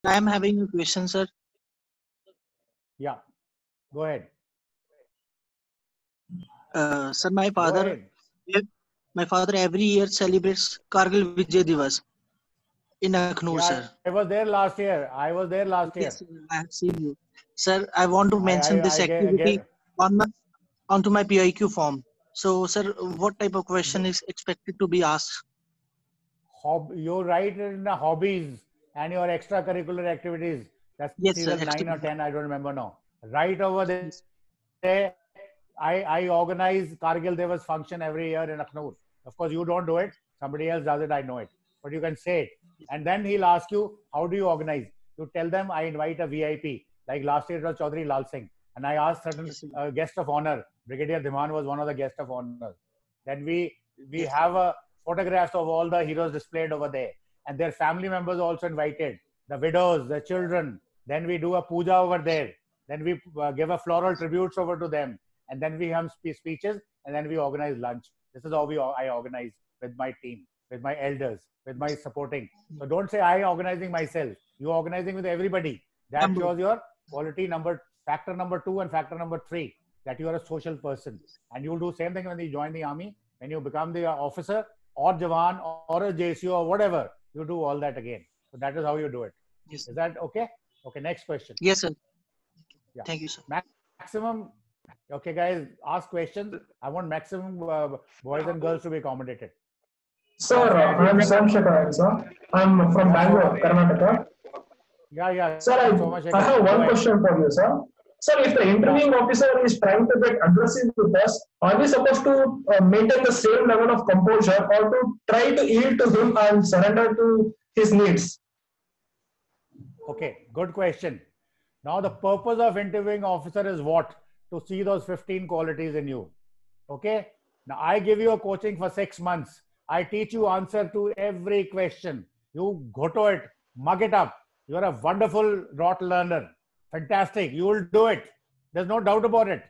I am having a question, sir. Yeah, go ahead. Sir, Go ahead. my father every year celebrates Kargil Vijay Divas in Akhnur, Yeah, sir. I was there last year. I was there last year. Yes, sir, I have seen you. Sir, I want to mention this activity Get on my onto my PIQ form. So, sir, what type of question is expected to be asked? you write in the hobbies and your extracurricular activities. That's Yes, either sir. 9 or 10. I don't remember now. Right over there, Yes. I organize Kargil Devas function every year in Akhnur. Of course, you don't do it. Somebody else does it. I know it. But you can say it. And then he'll ask you, how do you organize? You tell them, I invite a VIP. Like last year, it was Chaudhary Lal Singh. And I asked certain Yes, sir. guest of honor. Brigadier Dhiman was one of the guests of honor. Then we Yes, have photographs of all the heroes displayed over there. And their family members also invited. The widows, the children. Then we do a puja over there. Then we give a floral tributes over to them, and then we have speeches, and then we organize lunch. This is how I organize with my team, with my elders, with my supporting. So don't say I organizing myself. You organizing with everybody. That number. shows your quality factor number 2 and factor number 3, that you are a social person. And you'll do same thing when you join the army, when you become the officer or Jawan or a JCO or whatever. You do all that again. So that is how you do it. Yes, Is sir. that okay? Okay, next question. Yes, sir. Yeah. Thank you, sir. Maximum. Okay, guys, ask questions. I want maximum boys and girls to be accommodated. Sir, I'm Sam Shekhar, sir. I'm from Yeah, Bangalore, Karnataka. yeah. Sir, Somashekar, I have go one ahead. question for you, sir. Sir, if the interviewing officer is trying to get aggressive with us, are we supposed to maintain the same level of composure or to try to yield to him and surrender to his needs? Okay, good question. Now, the purpose of interviewing officer is what? To see those 15 qualities in you. Okay. Now, I give you a coaching for 6 months. I teach you answer to every question. You go to it, mug it up. You are a wonderful rot learner. Fantastic. You will do it. There's no doubt about it.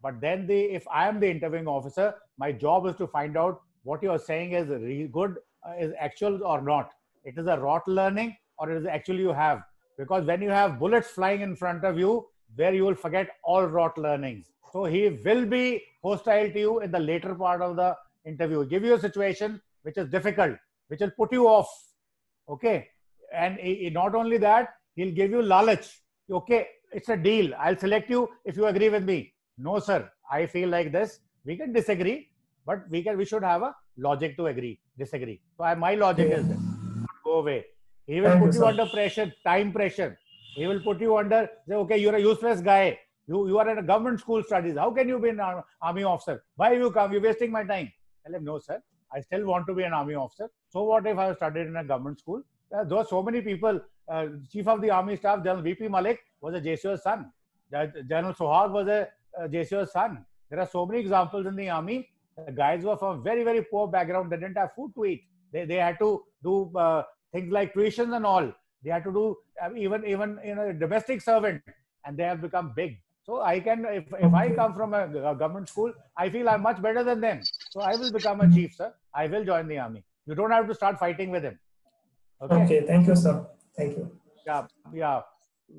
But then if I am the interviewing officer, my job is to find out what you are saying is good, is actual or not. It is a rot learning or it is actually you have. Because when you have bullets flying in front of you, where you will forget all rot learnings. So he will be hostile to you in the later part of the interview. Give you a situation which is difficult, which will put you off. Okay. And not only that, he'll give you lalach. Okay, it's a deal. I'll select you if you agree with me. No, sir, I feel like this. We can disagree, but we should have a logic to disagree. So my logic is this. Go away. He will Thank you, put you sir. under pressure, time pressure. He will put you under, say, okay, you're a useless guy. You are in a government school studies. How can you be an army officer? Why you come? You're wasting my time. Tell him, no, sir. I still want to be an army officer. So what if I studied in a government school? There are so many people. Chief of the Army Staff, General VP Malik, was a JCO's son. General Sohag was a JCO's son. There are so many examples in the army. The guys were from very, very poor background. They didn't have food to eat. They had to do things like tuitions and all. They had to do even domestic servant, and they have become big. So I can, if I come from a government school, I feel I'm much better than them. So I will become a chief, sir. I will join the army. You don't have to start fighting with him. Okay, thank you, sir. Thank you. Yeah.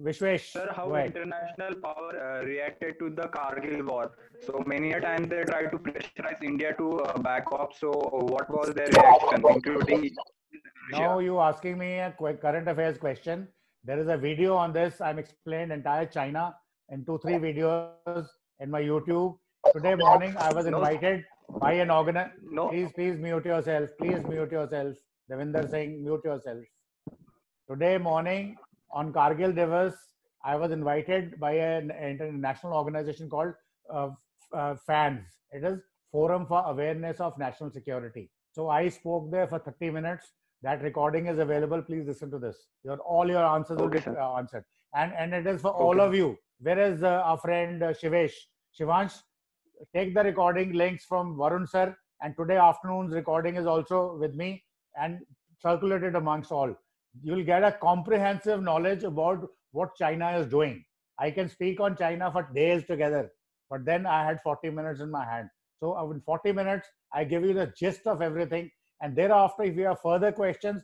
Vishwesh, Sir, how go ahead. international power reacted to the Kargil war? So many a times they tried to pressurize India to back off. So what was their reaction, including Now Russia? you asking me a current affairs question. There is a video on this. I'm explained entire China in 2-3 videos in my YouTube. Today morning, I was No, invited by an organizer. no. Please mute yourself. Please mute yourself. Devinder Singh, mute yourself. Today morning on Kargil Divas, I was invited by an international organization called FANS. It is Forum for Awareness of National Security. So I spoke there for 30 minutes. That recording is available. Please listen to this. All your answers will be answered. And it is for all of you. Where is our friend Shivesh? Shivansh, take the recording links from Varun sir. And today afternoon's recording is also with me and circulated amongst all. You'll get a comprehensive knowledge about what China is doing. I can speak on China for days together, but then I had 40 minutes in my hand. So in 40 minutes, I give you the gist of everything. And thereafter, if you have further questions,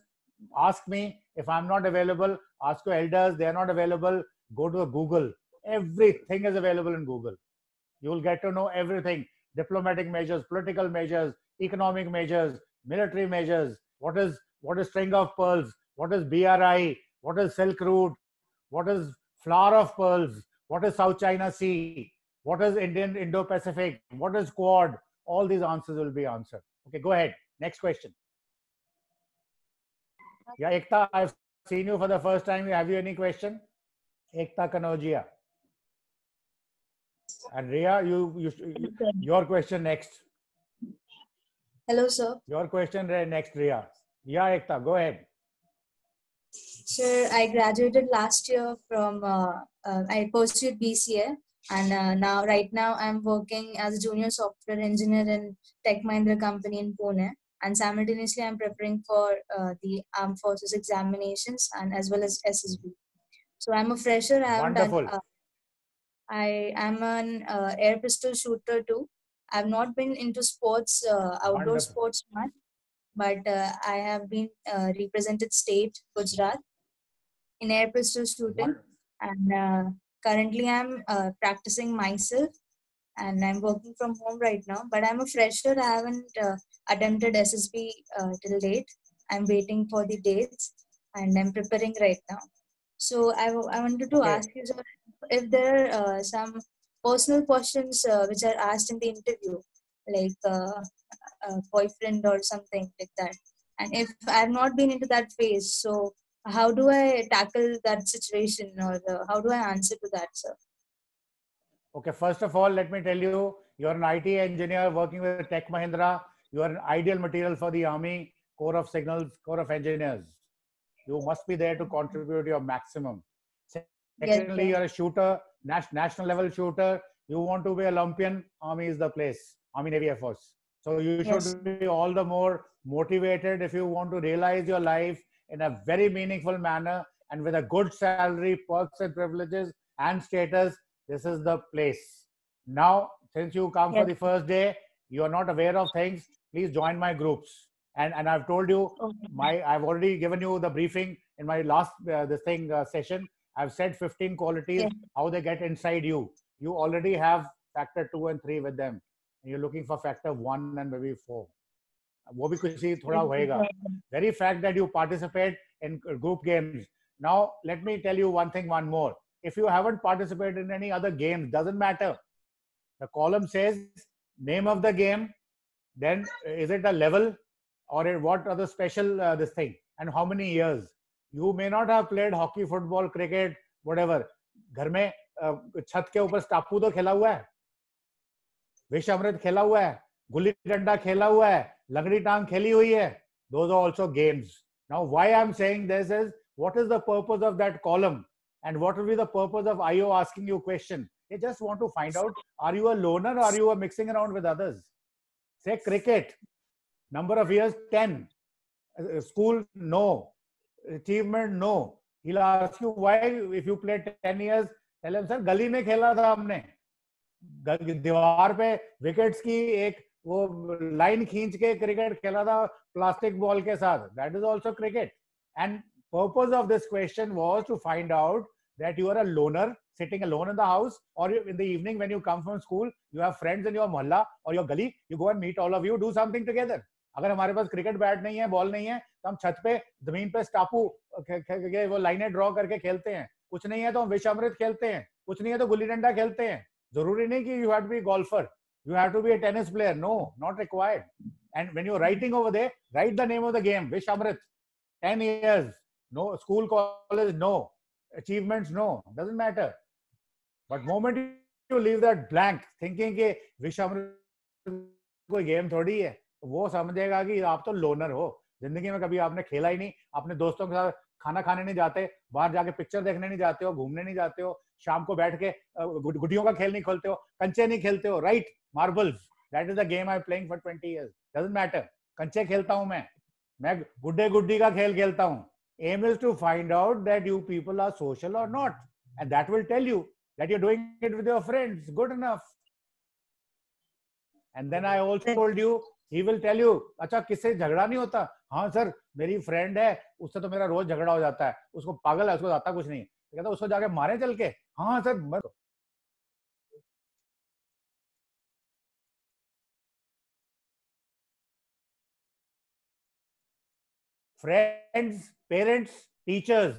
Ask me if I'm not available. Ask your elders, they're not available. Go to Google. Everything is available in Google. You will get to know everything: diplomatic measures, political measures, economic measures, military measures. What is string of pearls? What is BRI? What is Silk Route? What is flower of pearls? What is South China Sea? What is Indian Indo-Pacific? What is Quad? All these answers will be answered. Okay, go ahead. Next question. Yeah, Ekta, I've seen you for the first time. Have you any question? Ekta Kanojia. And Ria, your question next. Hello, sir. Your question next, Ria. Yeah, Ekta, go ahead. Sir, I graduated last year from, I pursued BCA, and right now I'm working as a junior software engineer in Tech Mahindra company in Pune. And simultaneously, I'm preparing for the Armed Forces examinations and as well as SSB. So I'm a fresher. Wonderful. I am an air pistol shooter too. I've not been into sports, outdoor Wonderful. sports much, but I have been represented state Gujarat in air pistol shooting, and currently I'm practicing myself, and I'm working from home right now. But I'm a fresher. I haven't attempted SSB till date. I'm waiting for the dates, and I'm preparing right now. So I wanted to ask you, sir, if there are some personal questions which are asked in the interview, like a boyfriend or something like that. And if I've not been into that phase, so how do I tackle that situation, or how do I answer to that, sir? Okay, first of all, let me tell you, you're an IT engineer working with Tech Mahindra. You are an ideal material for the Army, Corps of Signals, Corps of Engineers. You must be there to contribute your maximum. Secondly, Yes, you're a shooter, national level shooter. You want to be Olympian, Army is the place. Army, Navy, Air Force. So you should Yes. be all the more motivated if you want to realize your life in a very meaningful manner and with a good salary, perks and privileges and status. This is the place. Now, since you come for Yes. the first day, you are not aware of things, please join my groups. And I've told you, Okay. I've already given you the briefing in my last session. I've said 15 qualities, Yes. how they get inside you. You already have factor 2 and 3 with them. And you're looking for factor 1 and maybe 4. वो भी कुछ थोड़ा होएगा. Very fact that you participate in group games. Now, let me tell you one more. If you haven't participated in any other games, doesn't matter. The column says name of the game, then is it a level, or what are the special this thing, and how many years. You may not have played hockey, football, cricket, whatever. घर में छत के ऊपर टापू तो खेला हुआ है, विष अमृत खेला हुआ है, गुल्ली डंडा खेला हुआ है, लंगड़ी टांग खेली हुई है. Those are also games. Now, why I'm saying this is, what is the purpose of that column, and what will be the purpose of IO asking you question? They just want to find out, are you a loner or are you mixing around with others? Say cricket, number of years 10, school no, achievement no. He'll ask you why. If you play 10 years, tell him, sir, गली में खेला था हमने, दीवार पे wickets की एक वो लाइन खींच के क्रिकेट खेला था प्लास्टिक बॉल के साथ. That is also cricket. And purpose of this question was to find out that you are a loner sitting alone in the house, or in the evening when you come from school, you have friends in your mohalla or your gully, you go and meet all of you, do something together. अगर हमारे पास cricket bat नहीं है, ball नहीं है, तो हम छत पे जमीन पे टापू वो लाइनें ड्रॉ करके खेलते हैं. कुछ नहीं है तो हम विष अमृत खेलते हैं. कुछ नहीं है तो गुल्ली डंडा खेलते हैं. जरूरी नहीं कि you have to be a golfer, you have to be a tennis player. No, not required. And when you're writing over there, write the name of the game, Vish Amrit. 10 years, no, school, college, no, achievements, no, doesn't matter. But moment you leave that blank, thinking कि Vish Amrit कोई game थोड़ी है, वो समझेगा कि आप तो loner हो. जिंदगी में कभी आपने खेला ही नहीं, अपने दोस्तों के साथ खाना खाने नहीं जाते, बाहर जाके पिक्चर देखने नहीं जाते हो, घूमने नहीं जाते हो, शाम को बैठ के गुड्डियों का खेल नहीं खेलते हो, कंचे नहीं खेलते हो, right? Marbles, that is the game I am playing for 20 years. Doesn't matter. कंचे खेलता हूं मैं गुड्डे गुड्डी का खेल खेलता हूं. Aim is to find out that you people are social or not, and that will tell you that you are doing it with your friends. Good enough. And then I also told you He will tell you, अच्छा किससे झगड़ा नहीं होता? हाँ sir, मेरी friend है, उससे तो मेरा रोज झगड़ा हो जाता है, उसको पागल है, उसको आता कुछ नहीं। कहता उसको जाके मारे चल के? हाँ sir. Friends, parents, teachers,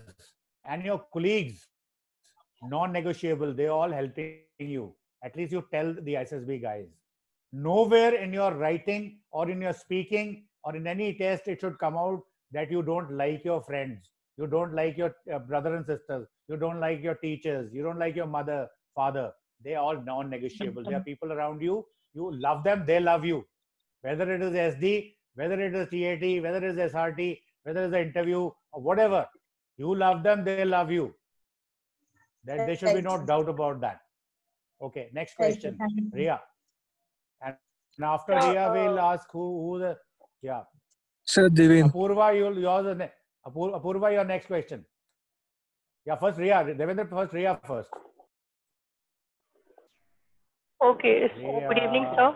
and your colleagues, non-negotiable. They all helping you. At least you tell the SSB guys. Nowhere in your writing or in your speaking or in any test it should come out that you don't like your friends, you don't like your brother and sisters, you don't like your teachers, you don't like your mother, father. They are all non-negotiable. They are people around you. You love them, they love you. Whether it is SD, whether it is TAT, whether it is SRT, whether it's an interview or whatever, you love them, they love you. There should be no doubt about that. Okay, next question, Ria. And after Ria, we'll ask who the, yeah. Sir, Devendra. Apurva, your next question. Yeah, first Ria. Devendra, first Ria first. Okay, so good evening, sir.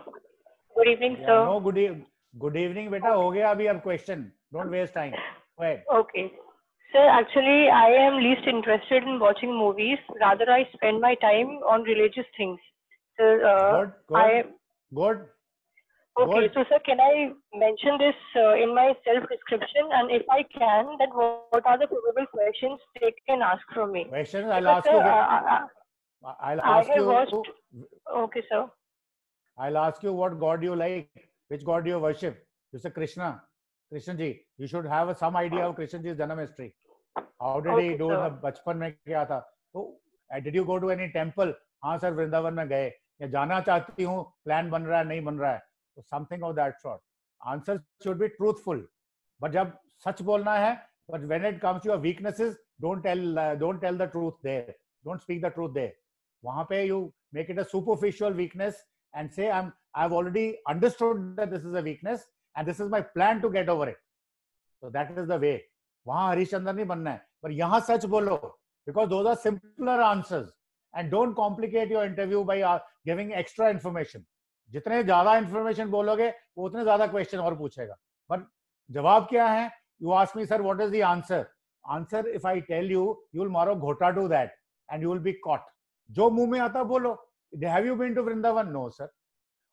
Good evening, Yeah, sir. no, good evening, beta. हो गया अभी अब question. Don't waste time. Go ahead. Okay. Sir, actually, I am least interested in watching movies. Rather, I spend my time on religious things. Sir, Good. Okay, Good. so sir, can I mention this in my self-description? And if I can, then what are the probable questions they can ask from me? Questions I'll Because, ask sir, you. I'll ask have you. watched. Okay, sir. I'll ask you what God you like, which God you worship. You say Krishna. Krishna ji. You should have some idea of Krishna ji's Janam history. How did he do in the बचपन में क्या था? So, did you go to any temple? हाँ sir Vrindavan में गए या जाना चाहती हूँ, प्लान बन रहा है नहीं बन रहा है, so something of that sort. Answers should be truthful. But जब सच बोलना है, but when it comes to your weaknesses, don't tell the truth there. Don't speak the truth there. वहाँ पे you make it a superficial weakness and say I've already understood that this is a weakness and this is my plan to get over it. So that is the way. वहाँ हरिश्चंद्र नहीं बनना है, पर यहाँ सच बोलो, because those are simpler answers. And don't complicate your interview by giving extra information. जितने ज्यादा information बोलोगे, वो उतने ज्यादा question और पूछेगा. पर जवाब क्या है? You ask me, sir, what is the answer? Answer, if I tell you, you will मारो घोटा to that, and you will be caught. जो मुंह में आता बोलो. Have you been to Vrindavan? No, sir.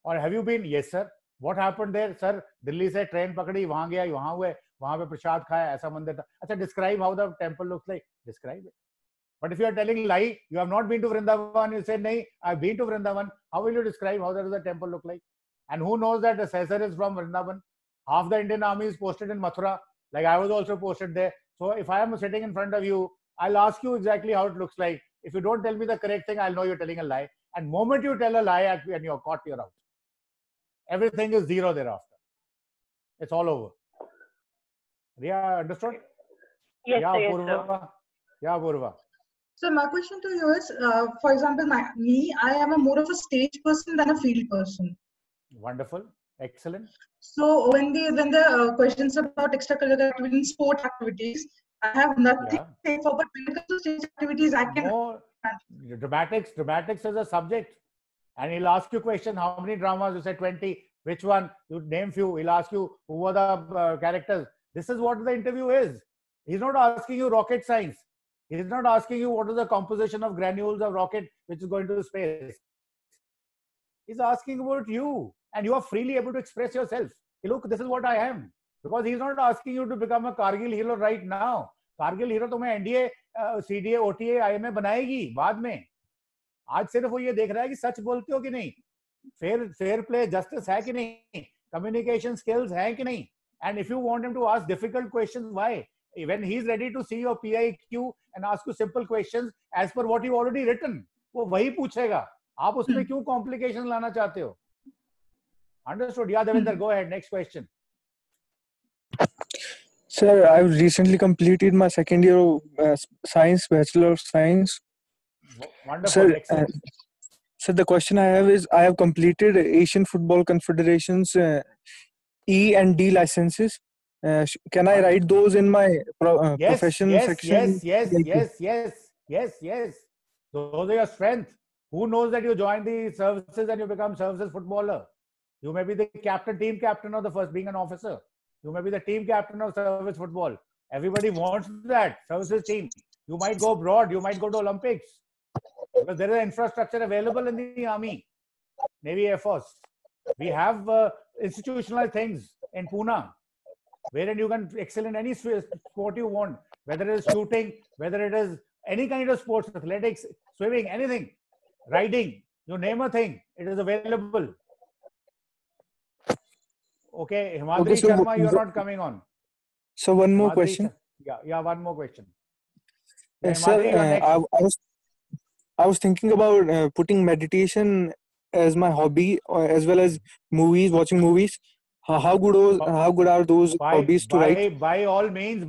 Or have you been? Yes, sir. What happened there, sir? Delhi से train पकड़ी, वहां गया, वहां हुए, वहां पे प्रसाद खाया, ऐसा मंदिर था. अच्छा, describe how the temple looks like. Describe it. But if you are telling lie, you have not been to Vrindavan, you say, nahi, I've been to Vrindavan. How will you describe how does the temple look like? And who knows that the Caesar is from Vrindavan? Half the Indian army is posted in Mathura. Like I was also posted there. So if I am sitting in front of you, I'll ask you exactly how it looks like. If you don't tell me the correct thing, I'll know you're telling a lie. And moment you tell a lie and you're caught, you're out. Everything is zero thereafter. It's all over. Ria, understood? Yes, Yeah, sir, yes, Purva. sir. Yeah, Purva. So my question to you is, for example, I am a more of a stage person than a field person. Wonderful. Excellent. So when the questions about extracurricular activities, sport activities, I have nothing to say for, but when it comes to stage activities, I can. No, dramatics is a subject. And he'll ask you question, how many dramas? You say 20. Which one? You name few. He'll ask you, who were the characters? This is what the interview is. He's not asking you rocket science. He's not asking you what is the composition of granules of rocket which is going to space. He's asking about you. And you are freely able to express yourself. Look, this is what I am. Because he's not asking you to become a Kargil hero right now. Kargil hero तुम्हें NDA, CDA, OTA, IMA बनाएगी बाद में. आज सिर्फ वो ये देख रहा है कि सच बोलते हो कि नहीं, fair play, justice है कि नहीं, communication skills है कि नहीं. And if you want him to ask difficult questions, why? When he's ready to see your PIQ and ask you simple questions as per what you already written, वो वही पूछेगा. आप उसमें क्यों complications लाना चाहते हो? Understood? Yeah, Devinder, go ahead. Next question. Sir, I've recently completed my second year of science, Bachelor of Science. Wonderful. Sir, Excellent. so the question I have is, I have completed Asian Football Confederation's E and D licenses. Can I write those in my profession section? Yes. Those are your strength. Who knows that you join the services and you become services footballer? You may be the team captain of the first, being an officer. You may be the team captain of service football. Everybody wants that, services team. You might go abroad, you might go to Olympics. Because there is infrastructure available in the Army, Navy, Air Force. We have institutionalized things in Pune, wherein you can excel in any sport you want, whether it is shooting, whether it is any kind of sports, athletics, swimming, anything, riding, you name a thing, it is available. Okay, Himadri so Sharma, you are not coming on. So one more Himadri, question. Yeah, one more question. Sir, I was thinking about putting meditation as my hobby, as well as watching movies. How good are those hobbies to write? By all means,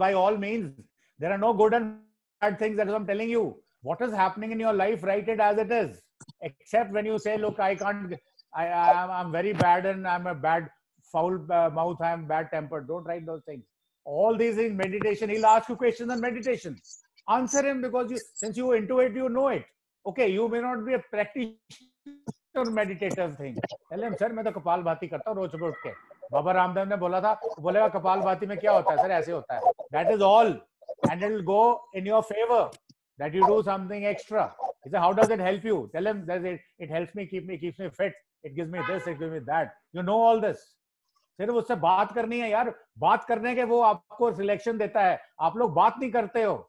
there are no good and bad things. That is what I'm telling you. What is happening in your life, write it as it is. Except when you say, look, I'm very bad and I'm a bad, foul mouth, I'm bad tempered. Don't write those things. All these things, meditation. He'll ask you questions on meditation. Answer him, because since you into it, you know it. Okay, you may not be a practitioner meditative thing. Tell him, sir, मैं तो कपाल भाती करता हूँ रोज सुबह उठ के. बाबा रामदेव ने बोला था, बोलेगा कपाल भाती में क्या होता है सर, ऐसे होता है. That is all, and it will go in your favor that you do something extra. He said, how does it help you? Tell him that it helps me, keeps me fit. It gives me this, it gives me that. You know all this. सिर्फ उससे बात करनी है यार. बात करने के वो आपको सिलेक्शन देता है. आप लोग बात नहीं करते हो.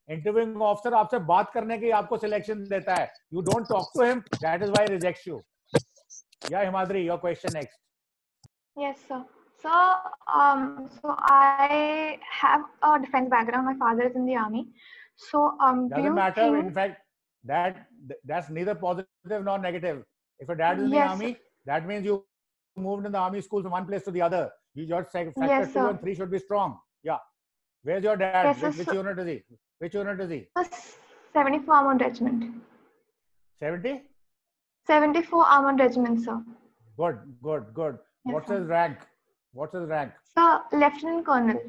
इंटरव्यूइंग ऑफिसर आपसे बात करने की आपको सिलेक्शन देता है. You don't talk to him. That is why he rejects you. Yeah, Himadri, your question next. Yes, sir. So I have a defense background. My father is in the army. So doesn't matter. In fact, that's neither positive nor negative. If your dad is in the army, that means you moved in the army school from one place to the other. Your factor 2 and 3 should be strong. Yeah. Where's your dad? Yes, which unit is he? Which unit is he? 74 Armored Regiment. 70? 74 Armored Regiment, sir. Good. Yes, What's his rank? Sir, Lieutenant Colonel.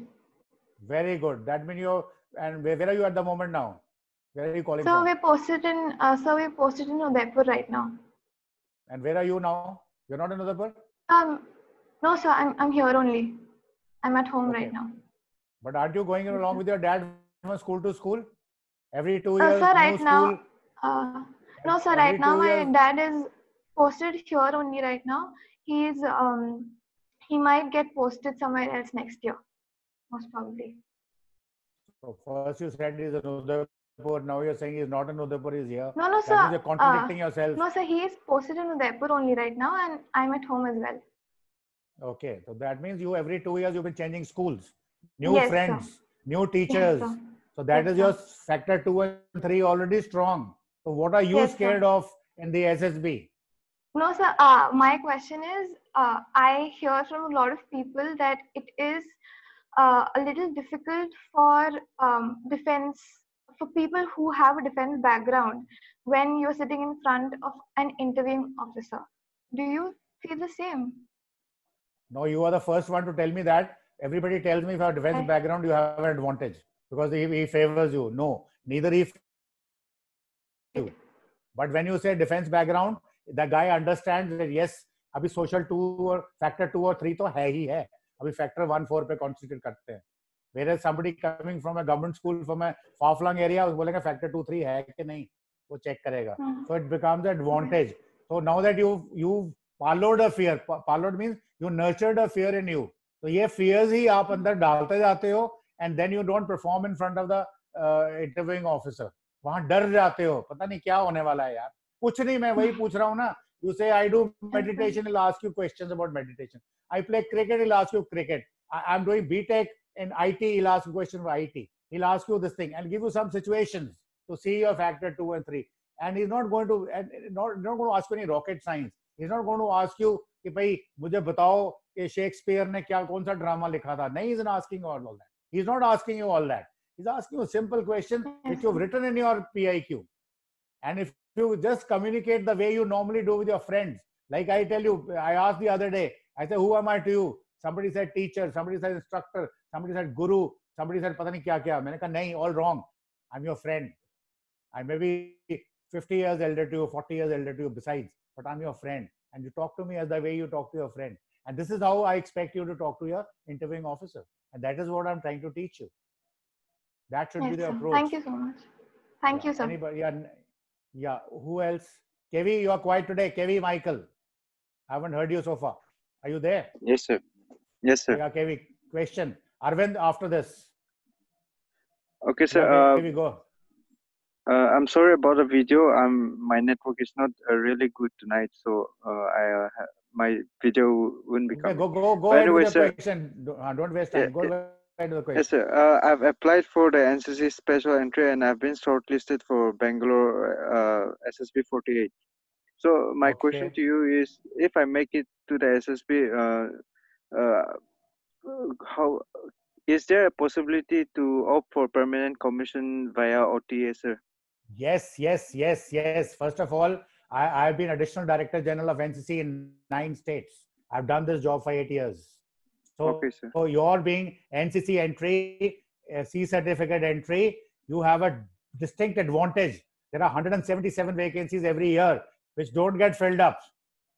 Very good. That means and where are you at the moment now? Where are you calling from? We're posted in Udaipur right now. And where are you now? You're not in Udaipur? No, sir. I'm here only. I'm at home right now. But aren't you going along with your dad from school to school? Every 2 years? Sir, right now. No, sir. Right now, my dad is posted here only right now. He might get posted somewhere else next year, most probably. So first you said he's in Udaipur. Now you're saying he's not in Udaipur. He's here. No, sir. That means you're contradicting yourself. No, sir. He is posted in Udaipur only right now, and I'm at home as well. Okay, so that means you every 2 years you've been changing schools, new friends, new teachers. Yes, so that is your factor 2 and 3 already strong. So what are you scared of in the SSB? No, sir. My question is, I hear from a lot of people that it is a little difficult for for people who have a defense background when you're sitting in front of an interviewing officer. Do you feel the same? No, you are the first one to tell me that. Everybody tells me if you have a defense background, you have an advantage because he favors you. No, neither he favors you. But when you say defense background, the guy understands that yes, अभी social 2 or factor 2 or 3 तो है ही है. अभी factor 1, 4 पे concentrate करते हैं. Whereas somebody coming from a government school from a far-flung area, उस बोलेंगे factor 2, 3 है कि नहीं, वो check करेगा. So it becomes an advantage. So now that you followed a fear, followed means you nurtured a fear in you. So ये fears ही आप अंदर डालते जाते हो, and then you don't perform in front of the interviewing officer. वहाँ डर जाते हो, पता नहीं क्या होने वाला है यार. कुछ नहीं, मैं वही पूछ रहा हूँ ना. You say I do meditation, he'll ask you questions about meditation. I play cricket, he'll ask you cricket. I'm doing BTech in IT, he'll ask you questions about IT. He'll ask you this thing and give you some situations to see your factor 2 and 3. And he's not going to ask you any rocket science. He's not going to ask you कि भाई मुझे बताओ कि Shakespeare ने क्या कौन सा drama लिखा था. नहीं, he's not asking all that. He's not asking you all that. He's asking you a simple question which you've written in your PIQ. And if you just communicate the way you normally do with your friends, like I tell you, I asked the other day, I said, who am I to you? Somebody said teacher, somebody said instructor, somebody said guru, somebody said pata nahi kya kya. मैंने कहा नहीं, all wrong. I'm your friend. I may be 50 years elder to you, 40 years elder to you besides, but I'm your friend. and you talk to me as the way you talk to your friend. And this is how I expect you to talk to your interviewing officer. And that is what I'm trying to teach you. That should be the approach. Thank you so much. Thank you, sir. Anybody? Yeah. Who else? Kevi, you are quiet today. Kevi, Michael. I haven't heard you so far. Are you there? Yes, sir. Yes, sir. Yeah, Kevi. Question. Arvind, after this. Okay, sir. Yeah, Kevi, go. I'm sorry about the video. My network is not really good tonight, so my video wouldn't be coming. Go ahead with the question. Don't waste time. Go ahead to the question. Yes, sir. I've applied for the NCC special entry and I've been shortlisted for Bangalore SSB 48. So my question to you is, if I make it to the SSB, how is there a possibility to opt for permanent commission via OTA, sir? Yes. First of all, I've been Additional Director General of NCC in 9 states. I've done this job for 8 years. So, okay, sir. So you're being NCC entry, C certificate entry, you have a distinct advantage. There are 177 vacancies every year, which don't get filled up.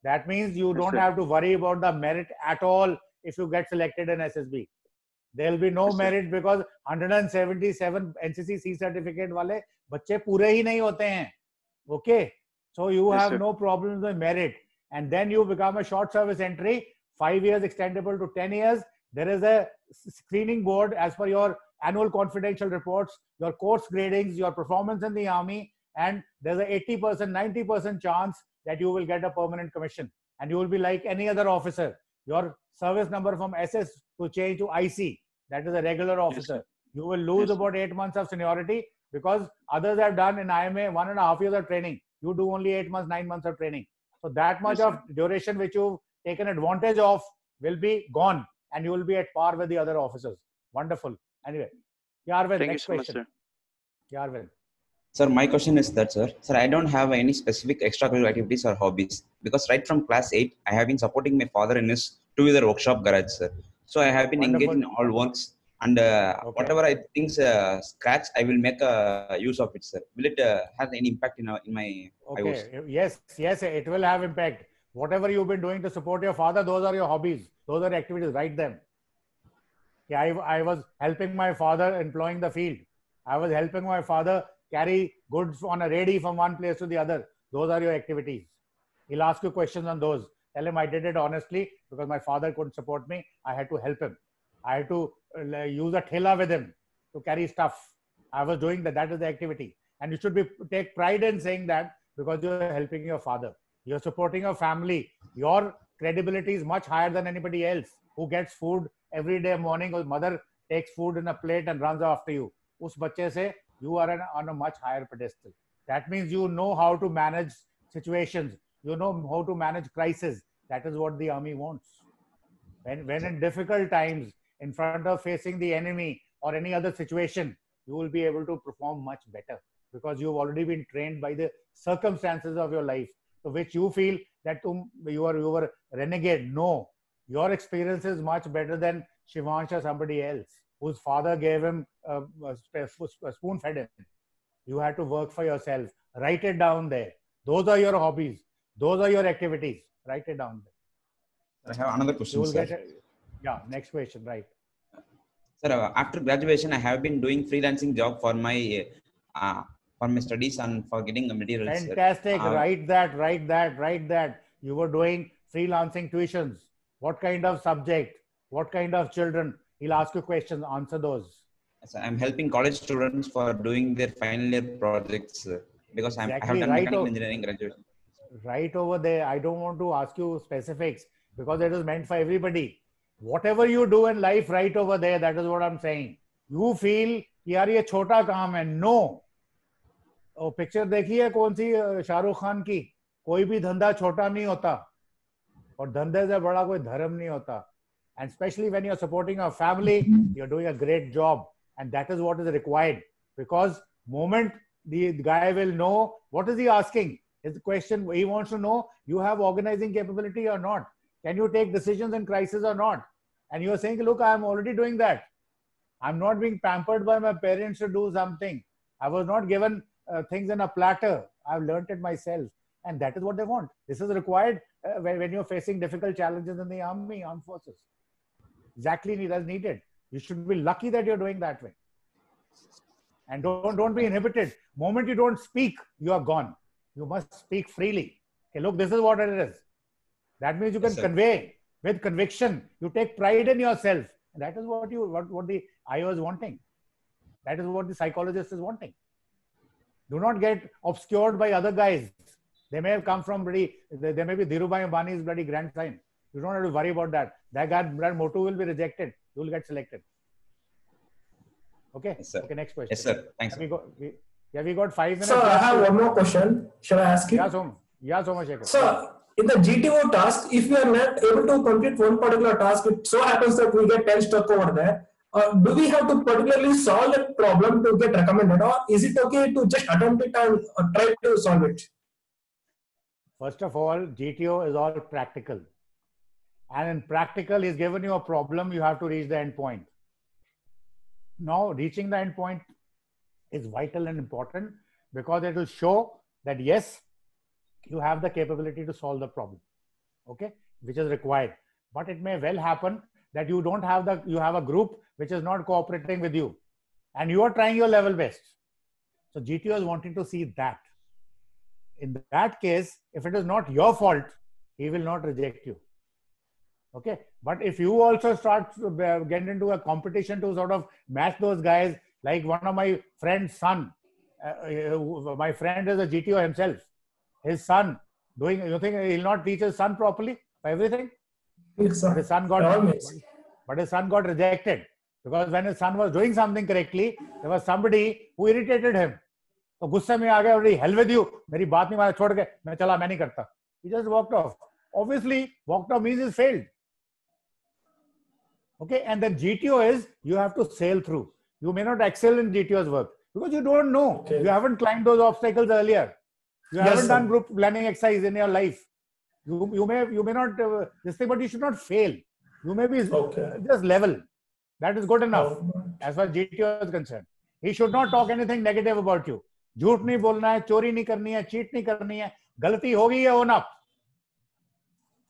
That means you don't have to worry about the merit at all if you get selected in SSB. There will be no merit because 177 NCC C certificate wale bacche pure hi nahi hote hain. Okay. So you have no problems with merit. And then you become a short service entry, 5 years extendable to 10 years. There is a screening board as per your annual confidential reports, your course gradings, your performance in the army, and there's a 80%, 90% chance that you will get a permanent commission. And you will be like any other officer. Your service number from SS to change to IC, that is a regular officer. You will lose about 8 months of seniority because others have done in IMA 1.5 years of training. You do only 8 months, 9 months of training. So that much of duration which you've taken advantage of will be gone and you will be at par with the other officers. Wonderful. Anyway, Arvind, next question. Much, sir. Arvind. Sir, my question is that, sir, I don't have any specific extracurricular activities or hobbies because right from class 8, I have been supporting my father in his two-wheeler workshop garage, sir. So I have been engaged in all works and whatever I think scratch, I will make use of it, sir. Will it have any impact in my Yes, it will have impact. Whatever you've been doing to support your father, those are your hobbies. Those are activities. Write them. Yeah, I was helping my father employing the field. I was helping my father carry goods on a ready from one place to the other. Those are your activities. He'll ask you questions on those. Tell him I did it honestly because my father couldn't support me. I had to help him. I had to use a thela with him to carry stuff. I was doing that. That is the activity. And you should take pride in saying that because you're helping your father. You're supporting your family. Your credibility is much higher than anybody else who gets food every day morning. Or mother takes food in a plate and runs after you. Us bacche se, you are on a much higher pedestal. That means you know how to manage situations. You know how to manage crisis. That is what the army wants. When in difficult times, in front of facing the enemy or any other situation, you will be able to perform much better because you've already been trained by the circumstances of your life to which you feel that you were renegade. No, your experience is much better than Shivansh or somebody else whose father gave him a spoon fed him. You had to work for yourself. Write it down there. Those are your hobbies. Those are your activities. Write it down there. I have another question, sir. Next question, right. Sir, after graduation, I have been doing freelancing job for my studies and for getting materials. Fantastic. Write that. You were doing freelancing tuitions. What kind of subject? What kind of children? He'll ask you questions. Answer those. So I'm helping college students for doing their final year projects because I have done mechanical engineering graduation. Right over there. I don't want to ask you specifics because it is meant for everybody. Whatever you do in life, right over there, that is what I'm saying. You feel, yaar ye chota kaam hai. No. Oh, picture देखी है कौन सी शाहरुख खान की? कोई भी धंधा छोटा नहीं होता और धंधे से बड़ा कोई धर्म नहीं होता. And especially when you're supporting a family, you're doing a great job. And that is what is required. Because moment the guy will know, what is he asking? His question, he wants to know, you have organizing capability or not? Can you take decisions in crisis or not? And you're saying, look, I'm already doing that. I'm not being pampered by my parents to do something. I was not given things in a platter. I've learned it myself. And that is what they want. This is required when you're facing difficult challenges in the armed forces. Exactly as needed. You should be lucky that you're doing that way. And don't be inhibited. Moment you don't speak, you are gone. You must speak freely. Okay, look, this is what it is. That means you can convey with conviction. You take pride in yourself. And that is what the IO is wanting. That is what the psychologist is wanting. Do not get obscured by other guys. They may have come from they may be Dhirubhai Ambani's bloody grandson. You don't have to worry about that. That motto will be rejected. You will get selected. Okay? Yes, sir. Okay, next question. Yes, sir. Thanks. We got 5 minutes. Sir, I have one more question. Shall I ask you? Yeah, Somashekar. Sir, in the GTO task, if we are not able to complete one particular task, it so happens that we get 10 stuck over there. Do we have to particularly solve that problem to get recommended, or is it okay to just attempt it and try to solve it? First of all, GTO is all practical. And in practical, he's given you a problem, you have to reach the end point. Now, reaching the end point is vital and important because it will show that yes, you have the capability to solve the problem, okay, which is required. But it may well happen that you don't have you have a group which is not cooperating with you and you are trying your level best. So GTO is wanting to see that. In that case, if it is not your fault, he will not reject you. Okay. But if you also start getting into a competition to sort of match those guys, like one of my friend's son, my friend is a GTO himself. His son you think he'll not teach his son properly for everything? Yes, but his son got rejected because when his son was doing something correctly, there was somebody who irritated him. तो गुस्से में आ गया और hell with you, मेरी बात नहीं माना, छोड़ के मैं चला, मैं नहीं करता. He just walked off. Obviously, walked off means he's failed. Okay, and then GTO is you have to sail through. You may not excel in GTO's work because you don't know. Okay. You haven't climbed those obstacles earlier. You haven't done group planning exercise in your life. You may not this thing, but you should not fail. You may be just level. That is good enough as far as GTO is concerned. He should not talk anything negative about you. झूठ नहीं बोलना है, चोरी नहीं करनी है, cheat नहीं करनी है, गलती होगी है own up.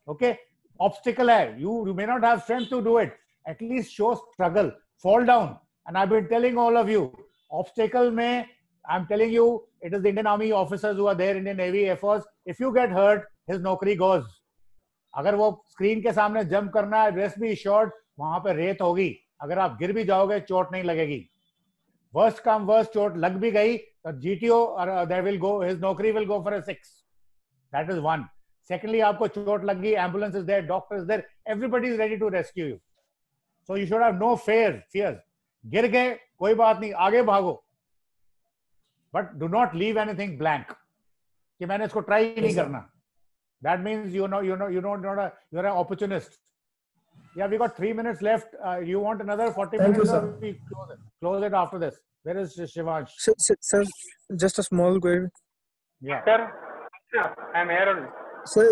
Okay, obstacle है. You may not have strength to do it. At least show struggle, fall down. And I've been telling all of you, obstacle mein, I'm telling you, it is the Indian Army officers who are there, Indian Navy, Air Force. If you get hurt, his नौकरी goes. अगर वो screen के सामने jump करना है, rest be assured, वहां पे रेत होगी. अगर आप गिर भी जाओगे, चोट नहीं लगेगी. Worst come worst, चोट लग भी गई, तो GTO or there will go, his नौकरी will go for a 6. That is one. Secondly, आपको चोट लग गई, ambulance is there, doctor is there, everybody is ready to rescue you. So you should have no fears. गिर गए, कोई बात नहीं, आगे भागो. But do not leave anything blank. कि मैंने इसको try ही नहीं करना. That means you're an opportunist. Yeah, we got 3 minutes left. You want another 40 minutes? You, sir. We close it after this. Where is Shivansh? Sir, just a small query. Yeah. Sir, I'm here. Sir,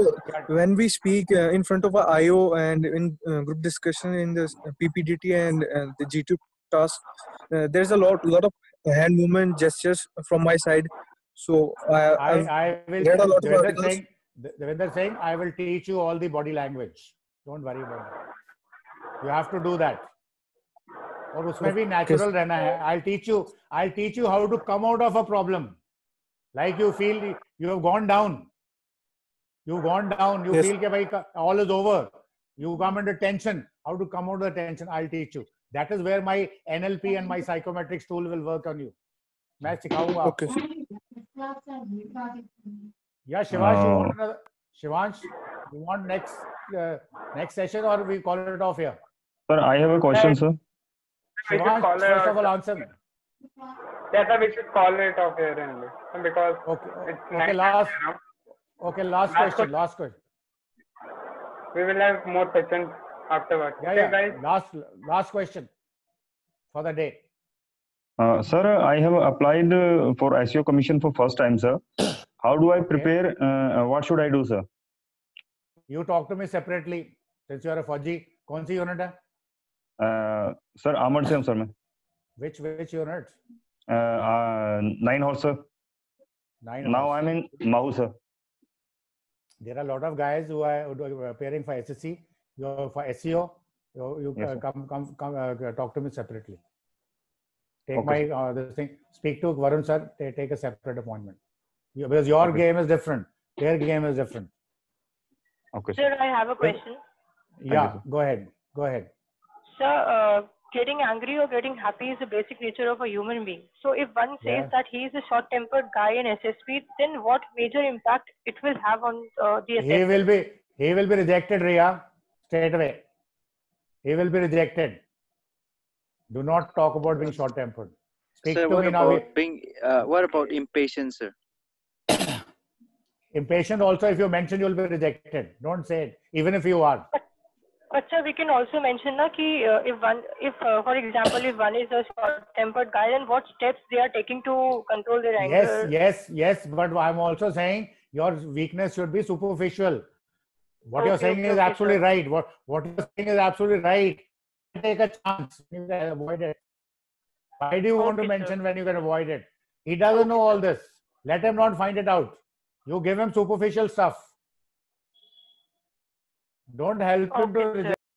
when we speak in front of a IO and in group discussion in the PPDT and the G2 task, there's a lot of hand movement gestures from my side. So I will read a lot of articles. Devendra saying, I will teach you all the body language. Don't worry about that. You have to do that. और उसमें भी natural रहना है. I'll teach you how to come out of a problem. Like you feel you have gone down. You feel कि भाई all is over. You come under tension. How to come out of the tension? I'll teach you. That is where my NLP and my psychometrics tool will work on you. मैं सिखाऊंगा. Okay. Yeah, Shivansh, you want next session or we call it off here? Sir, I have a question, sir. Shivansh, first of all, answer me. Yeah, sir, we should call it off here only because last question. We will have more sessions afterwards. Yeah, guys. Last question for the day. Sir, I have applied for SEO commission for first time, sir. How do I prepare? What should I do, sir? You talk to me separately since you are a Fauji. कौन सी unit है? Sir, Ahmad से हूँ sir मैं. Which unit? 9 horse, sir. 9 Now I'm in Mahu, sir. There are a lot of guys who are appearing for SSC, for SEO. You Yes, come talk to me separately. Take Okay, my this thing. Speak to Varun sir. Take a separate appointment. Because your Okay. game is different. Their game is different. Okay, Sir, I have a question. Yeah, sir. go ahead. Go ahead. Sir, getting angry or getting happy is the basic nature of a human being. So if one says Yeah. that he is a short-tempered guy in SSB, then what major impact it will have on the He assessment? will be rejected, Riya, straight away. He will be rejected. Do not talk about being short-tempered. Speak Sir, to what me now. about being? What about impatience, sir? Impatient also, if you mention, you will be rejected. Don't say it, even if you are. But sir, we can also mention na ki for example, if one is a short-tempered guy, then what steps they are taking to control their anger? Yes. But I'm also saying your weakness should be superficial. What you're saying is Okay, absolutely sir. right. What you're saying is absolutely right. Take a chance. You can avoid it. Why do you want to Okay, sir. mention when you can avoid it? He doesn't know all this. Let him not find it out. You give him superficial stuff. Don't help him to Okay, sir. reject.